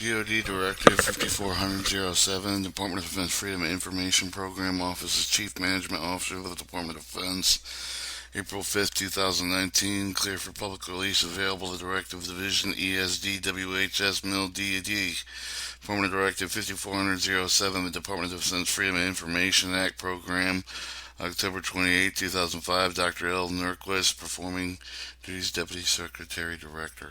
DoD Directive 540007, Department of Defense Freedom of Information Program Office's Chief Management Officer of the Department of Defense, April 5th, 2019, clear for public release, available the Directive Division ESDWHS MIL DD. Department Directive 540007, the Department of Defense Freedom of Information Act Program, October 28, 2005, Dr. L. Nurquist, performing duties Deputy Secretary Director.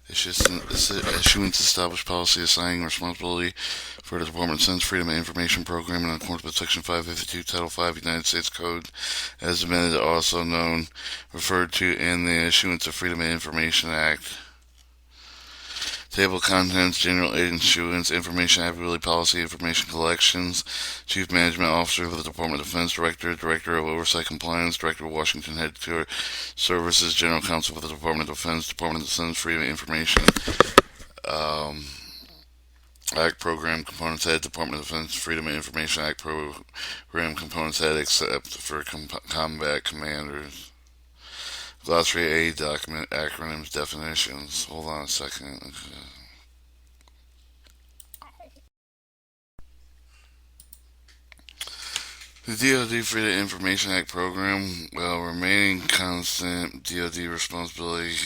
Issuance established policy assigning responsibility for the Department of Defense Freedom of Information Program in accordance with Section 552, Title 5 United States Code, as amended, also known, referred to in the Issuance of Freedom of Information Act. Table of Contents, General Issuance, Information Advocacy Policy, Information Collections, Chief Management Officer of the Department of Defense, Director, Director of Oversight Compliance, Director of Washington Headquarters Services, General Counsel for the Department of Defense, Department of Defense Freedom of Information Act Program Components Head, Department of Defense Freedom of Information Act Program Components Head, except for combat commanders. Glossary A, document, acronyms, definitions. Hold on a second. The DoD Freedom of Information Act program, while remaining constant, DoD responsibility.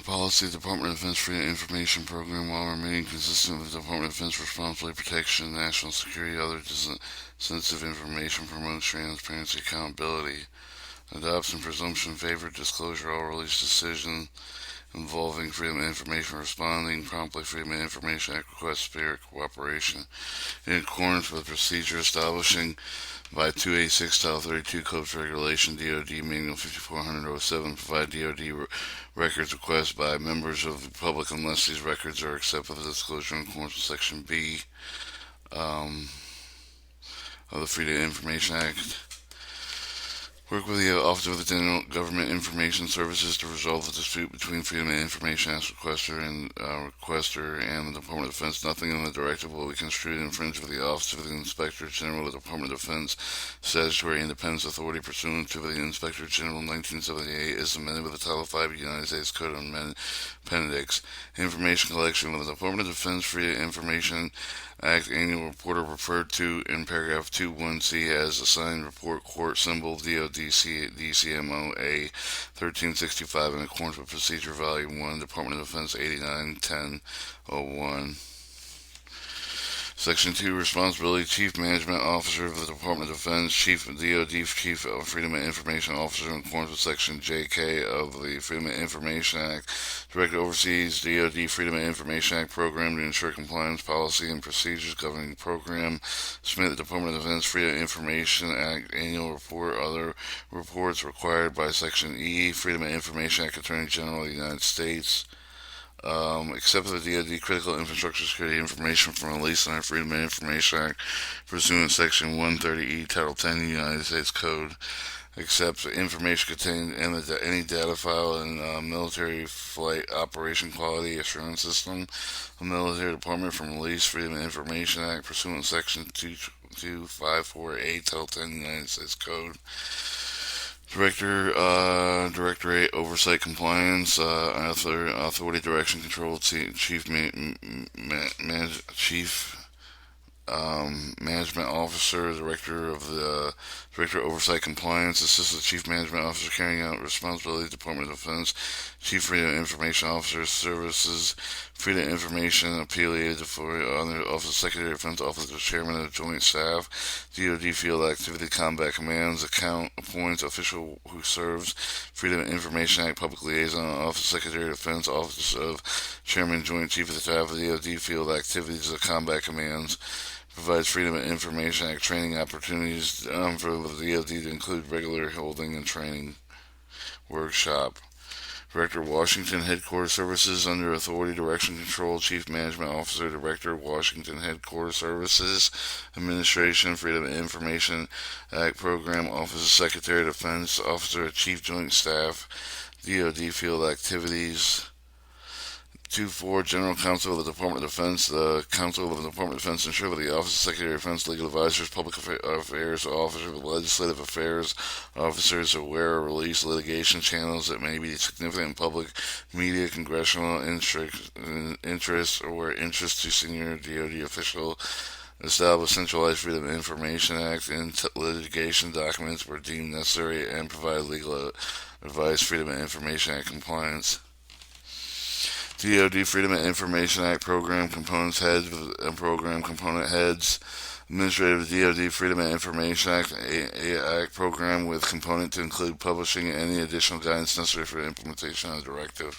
Policy, Department of Defense Freedom of Information Program, while remaining consistent with the Department of Defense responsibility, protection, national security, other sensitive information, promotes transparency, accountability, adopts and presumption favor disclosure, all release decisions involving freedom of information, responding promptly, Freedom of Information Act request, spirit, cooperation, in accordance with procedure establishing by 286 Title 32 Code of Regulation, DoD Manual 540007, provide DoD records requests by members of the public unless these records are accepted for disclosure in accordance with Section B of the Freedom of Information Act. Work with the Office of the General Government Information Services to resolve the dispute between Freedom of Information Act requester and the Department of Defense. Nothing in the directive will be construed infringed with the Office of the Inspector General of the Department of Defense statutory independence authority pursuant to the Inspector General 1978 is amended with the Title 5 United States Code of Appendix. Information collection with the Department of Defense Freedom of Information Act annual report are referred to in paragraph 2.1c as assigned report court symbol DCMO A 1365 in accordance with procedure volume 1, Department of Defense 89-10-01. Section 2, Responsibility, Chief Management Officer of the Department of Defense, Chief of DoD, Chief of Freedom of Information Officer in accordance with Section JK of the Freedom of Information Act, Director oversees DoD Freedom of Information Act program to ensure compliance, policy, and procedures governing the program, submit the Department of Defense Freedom of Information Act annual report, other reports required by Section E, Freedom of Information Act, Attorney General of the United States. Except for the DoD critical infrastructure security information from release under Freedom of Information Act pursuant to Section 130E, Title 10 United States Code, except information contained in any data file in Military Flight Operation Quality Assurance System, the Military Department from release Freedom of Information Act pursuant to Section 22548, Title 10 United States Code. Directorate Oversight Compliance, Authority Direction Control, Chief Management Officer, Director of Oversight Compliance, Assistant Chief Management Officer carrying out responsibility, Department of Defense, Chief Freedom of Information Officer, Services, Freedom of Information, affiliated to Foia, under Office of Secretary of Defense, Office of Chairman of Joint Staff, DoD Field Activity Combat Commands, Account, appoints official who serves, Freedom of Information Act, Public Liaison, Office of Secretary of Defense, Office of Chairman, Joint Chief of the Staff of DoD Field Activities of Combat Commands, provides Freedom of Information Act training opportunities for the DoD to include regular holding and training workshop. Director, Washington Headquarters Services, under Authority, Direction, Control, Chief Management Officer, Director, Washington Headquarters Services, Administration, Freedom of Information Act Program, Office of Secretary of Defense, Officer of Chief Joint Staff, DoD Field Activities. 2-4, General Counsel of the Department of Defense. The Counsel of the Department of Defense ensure that the Office of Secretary of Defense, legal advisors, public affairs officers, legislative affairs officers are aware or release litigation channels that may be significant in public media, congressional interest, or interest to senior DoD official. Establish centralized Freedom of Information Act and litigation documents where deemed necessary, and provide legal advice, Freedom of Information Act compliance. DoD Freedom of Information Act Program Components Heads and Program Component Heads. Administrative DoD Freedom of Information Act Program with component to include publishing any additional guidance necessary for the implementation of the directive.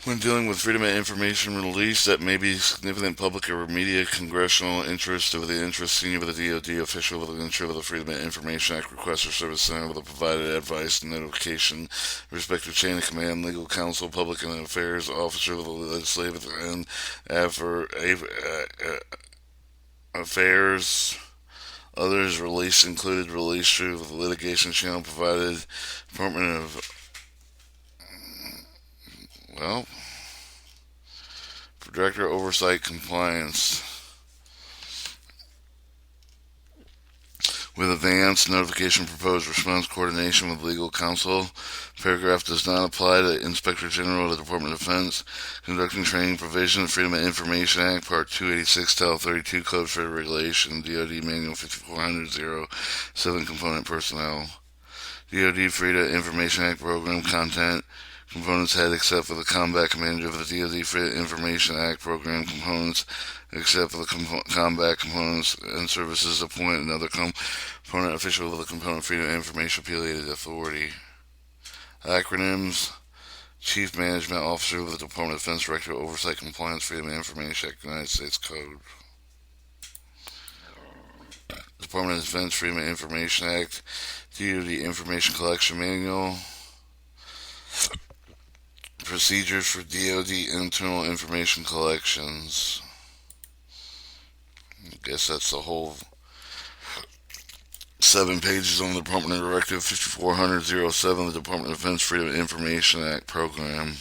When dealing with freedom of information release that may be significant public or media congressional interest or the interest senior with the DoD official with the ensure of the Freedom of Information Act request or service center with the provided advice and notification, respective chain of command, legal counsel, public and affairs officer with the legislative and affairs. Others release included release through the litigation channel provided Department of Director of Oversight Compliance. With advance notification, proposed response, coordination with legal counsel. Paragraph does not apply to Inspector General of the Department of Defense. Conducting training provision, Freedom of Information Act, Part 286, Title 32, Code of Federal Regulation, DoD Manual 5400-07, Component Personnel. DoD Freedom of Information Act Program Content. Components head except for the Combat Commander of the DoD Freedom Information Act Program components, except for the combat components and services, appoint another component official with the Component Freedom of Information Affiliated Authority. Acronyms: Chief Management Officer with the Department of Defense, Director of Oversight Compliance, Freedom of Information Act, United States Code. Department of Defense Freedom of Information Act, DoD Information Collection Manual. Procedures for DoD internal information collections. I guess that's the whole 7 pages on the Department of Directive 5400-07, the Department of Defense Freedom of Information Act Program.